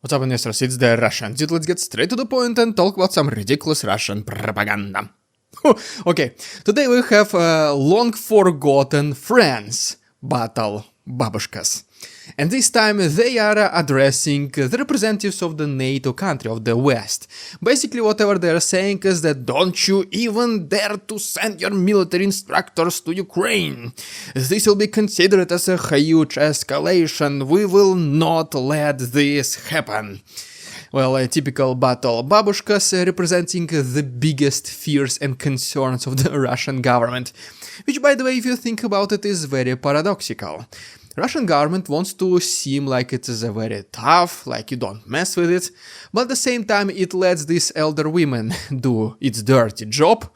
What's up, investors? It's the Russian dude. Let's get straight to the point and talk about some ridiculous Russian propaganda. Okay, today we have a long-forgotten France battle, Babushkas. And this time they are addressing the representatives of the NATO country, of the West. Basically whatever they are saying is that don't you even dare to send your military instructors to Ukraine. This will be considered as a huge escalation. We will not let this happen. Well, a typical battle. Babushkas representing the biggest fears and concerns of the Russian government. Which, by the way, if you think about it, is very paradoxical. Russian government wants to seem like it is a very tough, like you don't mess with it, but at the same time it lets these elder women do its dirty job.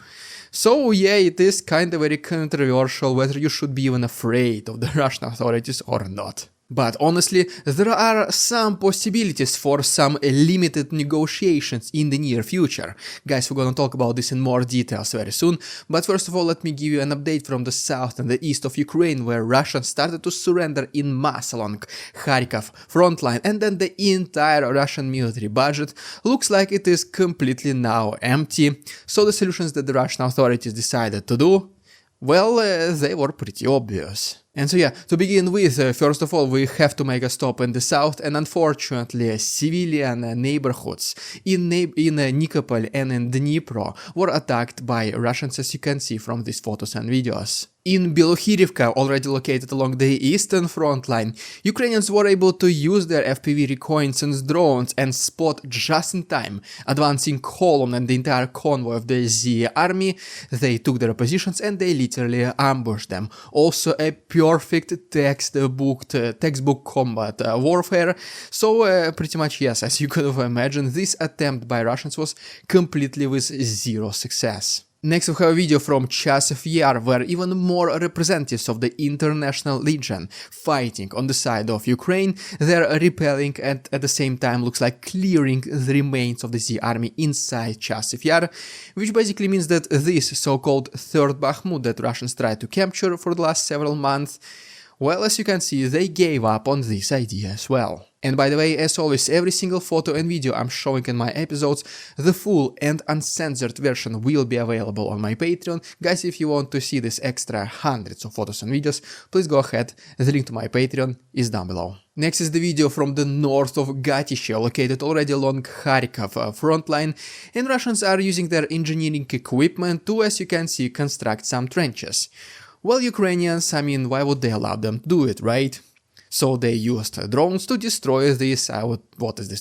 So yeah, it is kind of very controversial whether you should be even afraid of the Russian authorities or not. But honestly, there are some possibilities for some limited negotiations in the near future. Guys, we're gonna talk about this in more details very soon, but first of all let me give you an update from the south and the east of Ukraine, where Russia started to surrender in mass along Kharkiv front line, and then the entire Russian military budget looks like it is completely now empty. So the solutions that the Russian authorities decided to do, well, they were pretty obvious. And so yeah, to begin with, first of all, we have to make a stop in the south, and unfortunately civilian neighborhoods in Nikopol and in Dnipro were attacked by Russians, as you can see from these photos and videos. In Belohirivka, already located along the eastern front line, Ukrainians were able to use their FPV reconnaissance drones and spot just in time advancing column and the entire convoy of the Z army. They took their positions and they literally ambushed them. Also a perfect textbook combat warfare. So pretty much yes, as you could have imagined, this attempt by Russians was completely with zero success. Next we have a video from Chasiv Yar, where even more representatives of the International Legion fighting on the side of Ukraine. They're repelling and at the same time looks like clearing the remains of the Z army inside Chasiv Yar, which basically means that this so-called third Bakhmut that Russians tried to capture for the last several months, well, as you can see, they gave up on this idea as well. And by the way, as always, every single photo and video I'm showing in my episodes, the full and uncensored version will be available on my Patreon. Guys, if you want to see this extra hundreds of photos and videos, please go ahead, the link to my Patreon is down below. Next is the video from the north of Gatishche, located already along Kharkiv front line, and Russians are using their engineering equipment to, as you can see, construct some trenches. Well, Ukrainians, I mean, why would they allow them to do it, right? So they used drones to destroy these,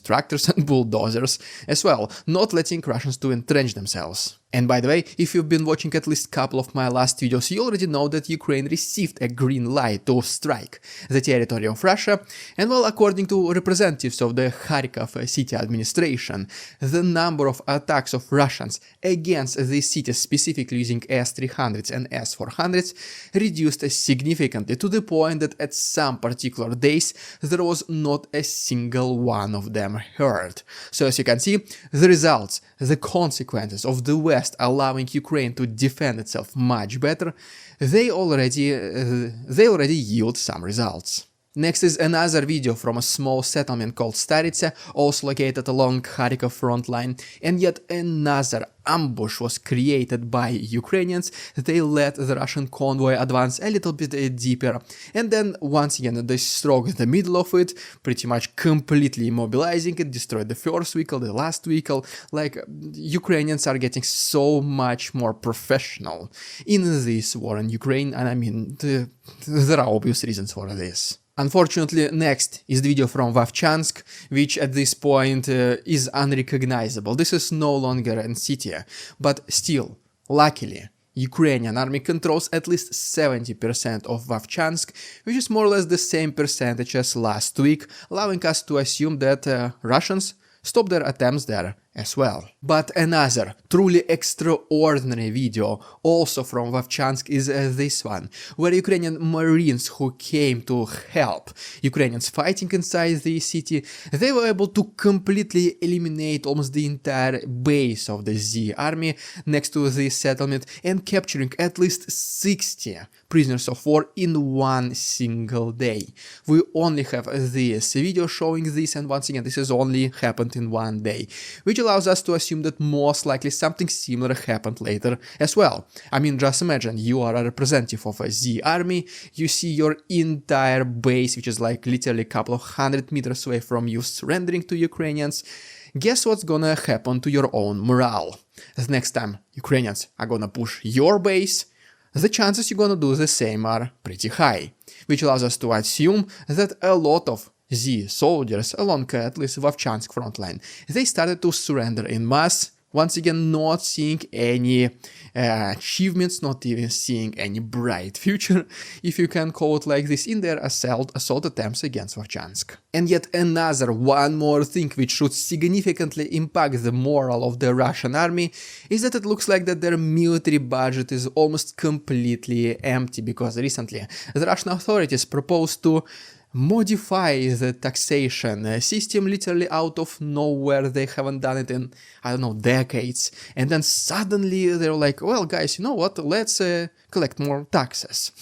tractors and bulldozers as well, not letting Russians to entrench themselves. And by the way, if you've been watching at least a couple of my last videos, you already know that Ukraine received a green light to strike the territory of Russia, and well, according to representatives of the Kharkiv city administration, the number of attacks of Russians against these cities, specifically using S-300s and S-400s, reduced significantly, to the point that at some particular days there was not a single one of them hurt. So as you can see, the results, the consequences of the West allowing Ukraine to defend itself much better, they already yield some results. Next is another video from a small settlement called Staritsa, also located along Kharkiv front line, and yet another ambush was created by Ukrainians. They let the Russian convoy advance a little bit deeper, and then once again they struck the middle of it, pretty much completely immobilizing it, destroyed the first vehicle, the last vehicle. Like, Ukrainians are getting so much more professional in this war in Ukraine, and I mean, there are obvious reasons for this. Unfortunately, next is the video from Vovchansk, which at this point is unrecognizable. This is no longer a city, but still, luckily, Ukrainian army controls at least 70% of Vovchansk, which is more or less the same percentage as last week, allowing us to assume that Russians stopped their attempts there as well. But another truly extraordinary video also from Vovchansk is this one, where Ukrainian Marines who came to help Ukrainians fighting inside the city, they were able to completely eliminate almost the entire base of the Z army next to the settlement and capturing at least 60 prisoners of war in one single day. We only have this video showing this, and once again this has only happened in one day, which allows us to assume that most likely something similar happened later as well. I mean, just imagine you are a representative of a Z army, you see your entire base, which is like literally a couple of 100 meters away from you, surrendering to Ukrainians. Guess what's gonna happen to your own morale? The next time Ukrainians are gonna push your base, the chances you're gonna do the same are pretty high, which allows us to assume that a lot of Z soldiers along at least Vovchansk frontline, they started to surrender in mass, once again not seeing any achievements, not even seeing any bright future, if you can call it like this, in their assault attempts against Vovchansk. And yet another one more thing which should significantly impact the morale of the Russian army is that it looks like that their military budget is almost completely empty, because recently the Russian authorities proposed to modify the taxation system literally out of nowhere. They haven't done it in, I don't know, decades, and then suddenly they're like, well guys, you know what, let's collect more taxes.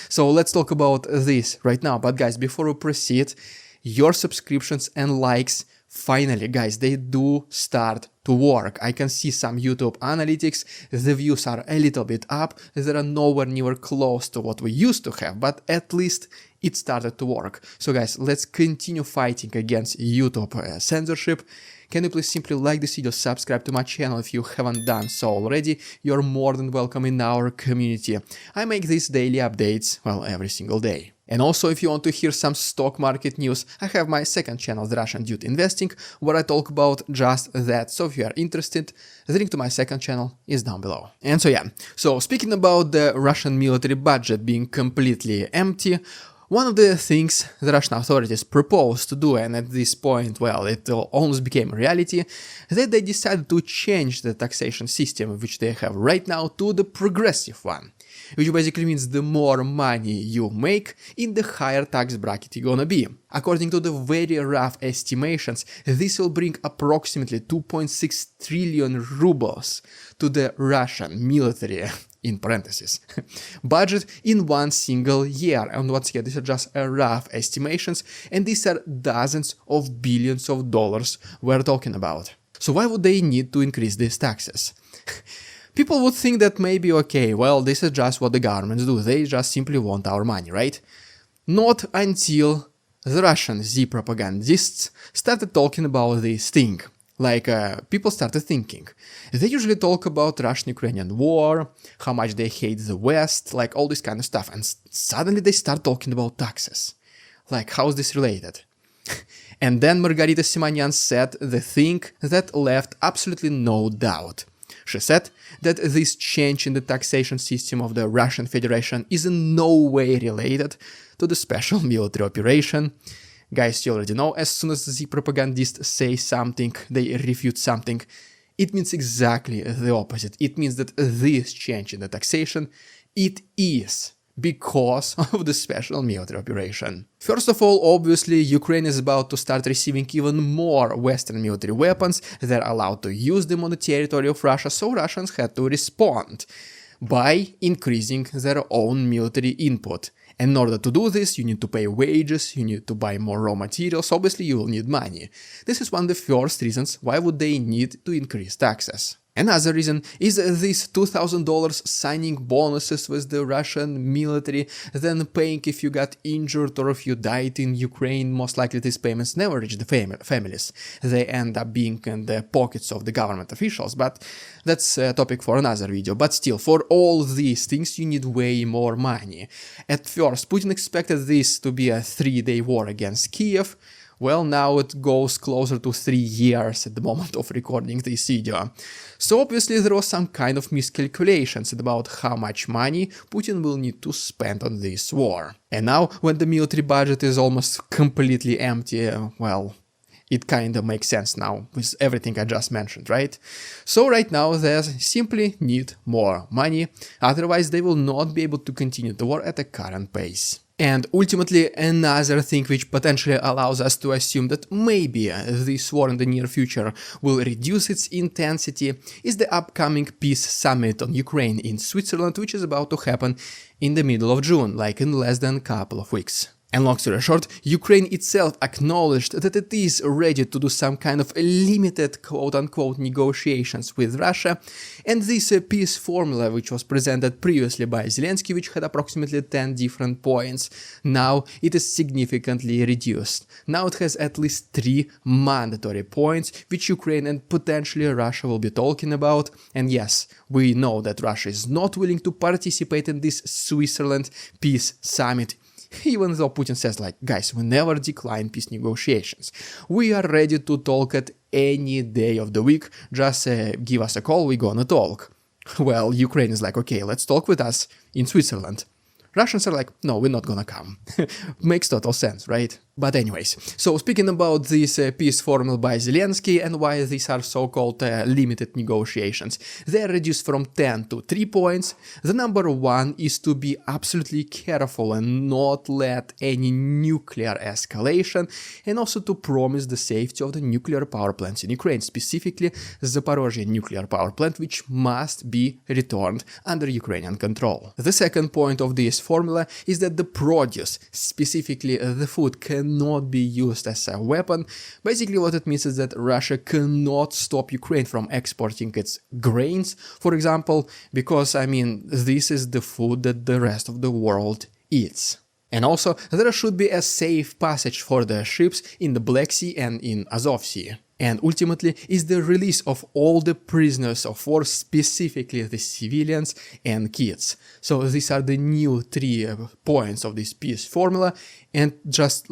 So let's talk about this right now. But guys, before we proceed, your subscriptions and likes, finally guys, they do start to work. I can see some YouTube analytics, the views are a little bit up, they are nowhere near close to what we used to have, but at least it started to work. So guys, let's continue fighting against YouTube censorship. Can you please simply like this video, subscribe to my channel if you haven't done so already? You're more than welcome in our community. I make these daily updates, well, every single day. And also, if you want to hear some stock market news, I have my second channel, The Russian Dude Investing, where I talk about just that. So if you are interested, the link to my second channel is down below. And so yeah, so speaking about the Russian military budget being completely empty, one of the things the Russian authorities proposed to do, and at this point, well, it almost became a reality, that they decided to change the taxation system which they have right now to the progressive one, which basically means the more money you make, in the higher tax bracket you're gonna be. According to the very rough estimations, this will bring approximately 2.6 trillion rubles to the Russian military, in parentheses, budget in one single year. And once again, these are just rough estimations, and these are dozens of billions of dollars we're talking about. So why would they need to increase these taxes? People would think that maybe, okay, well, this is just what the governments do, they just simply want our money, right? Not until the Russian Z propagandists started talking about this thing. Like, people started thinking. They usually talk about Russian-Ukrainian war, how much they hate the West, like all this kind of stuff, and suddenly they start talking about taxes. Like, how is this related? And then Margarita Simonyan said the thing that left absolutely no doubt. She said that this change in the taxation system of the Russian Federation is in no way related to the special military operation. Guys, you already know, as soon as the propagandists say something, they refute something, it means exactly the opposite. It means that this change in the taxation, it is because of the special military operation. First of all, obviously, Ukraine is about to start receiving even more Western military weapons. They're allowed to use them on the territory of Russia, so Russians had to respond by increasing their own military input. And in order to do this, you need to pay wages, you need to buy more raw materials, obviously you will need money. This is one of the first reasons why would they need to increase taxes. Another reason is these $2,000 signing bonuses with the Russian military, then paying if you got injured or if you died in Ukraine. Most likely these payments never reach the families. They end up being in the pockets of the government officials, but that's a topic for another video. But still, for all these things you need way more money. At first, Putin expected this to be a 3-day war against Kiev. Well, now it goes closer to 3 years at the moment of recording this video. So obviously there was some kind of miscalculations about how much money Putin will need to spend on this war. And now, when the military budget is almost completely empty, well, it kind of makes sense now with everything I just mentioned, right? So right now they simply need more money, otherwise they will not be able to continue the war at the current pace. And ultimately, another thing which potentially allows us to assume that maybe this war in the near future will reduce its intensity is the upcoming peace summit on Ukraine in Switzerland, which is about to happen in the middle of June, like in less than a couple of weeks. And long story short, Ukraine itself acknowledged that it is ready to do some kind of limited quote-unquote negotiations with Russia, and this peace formula, which was presented previously by Zelensky, which had approximately 10 different points, now it is significantly reduced. Now it has at least 3 mandatory points, which Ukraine and potentially Russia will be talking about, and yes, we know that Russia is not willing to participate in this Switzerland peace summit. Even though Putin says like, guys, we never decline peace negotiations. We are ready to talk at any day of the week, just give us a call, we're gonna talk. Well, Ukraine is like, okay, let's talk with us in Switzerland. Russians are like, no, we're not gonna come. Makes total sense, right? But anyways, so speaking about this peace formula by Zelensky and why these are so-called limited negotiations, they are reduced from 10 to 3 points. The number 1 is to be absolutely careful and not let any nuclear escalation, and also to promise the safety of the nuclear power plants in Ukraine, specifically the Zaporozhye nuclear power plant, which must be returned under Ukrainian control. The second point of this formula is that the produce, specifically the food, cannot be used as a weapon. Basically what it means is that Russia cannot stop Ukraine from exporting its grains, for example, because I mean this is the food that the rest of the world eats. And also there should be a safe passage for the ships in the Black Sea and in Azov Sea. And ultimately is the release of all the prisoners of war, specifically the civilians and kids. So these are the new 3 points of this peace formula, and just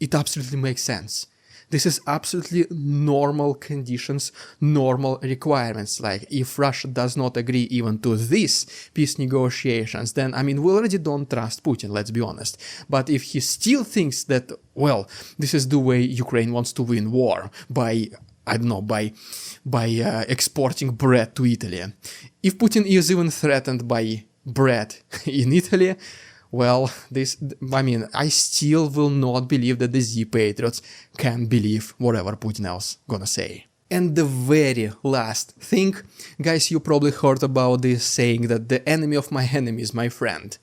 it absolutely makes sense. This is absolutely normal conditions, normal requirements. Like if Russia does not agree even to these peace negotiations, then I mean we already don't trust Putin, let's be honest. But if he still thinks that, well, this is the way Ukraine wants to win war, by, I don't know, by exporting bread to Italy. If Putin is even threatened by bread in Italy, well, I still will not believe that the Z-Patriots can believe whatever Putin else gonna say. And the very last thing, guys, you probably heard about this saying that the enemy of my enemy is my friend.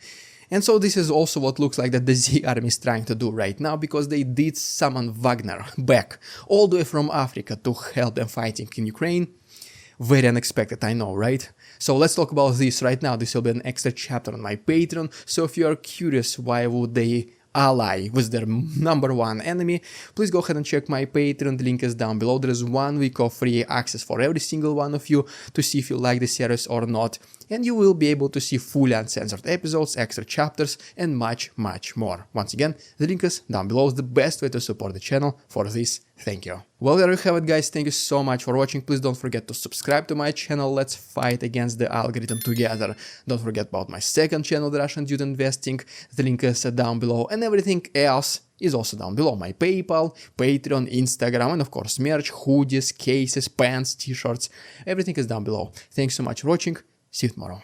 And so this is also what looks like that the Z army is trying to do right now, because they did summon Wagner back all the way from Africa to help them fighting in Ukraine. Very unexpected, I know, right? So let's talk about this right now. This will be an extra chapter on my Patreon, so if you are curious why would they ally with their number 1 enemy, please go ahead and check my Patreon, the link is down below. There is 1 week of free access for every single one of you to see if you like the series or not, and you will be able to see fully uncensored episodes, extra chapters, and much, much more. Once again, the link is down below. It's the best way to support the channel for this. Thank you. Well, there you have it, guys. Thank you so much for watching. Please don't forget to subscribe to my channel. Let's fight against the algorithm together. Don't forget about my second channel, The Russian Dude Investing. The link is down below, and everything else is also down below. My PayPal, Patreon, Instagram, and of course merch, hoodies, cases, pants, t-shirts. Everything is down below. Thanks so much for watching. See you tomorrow.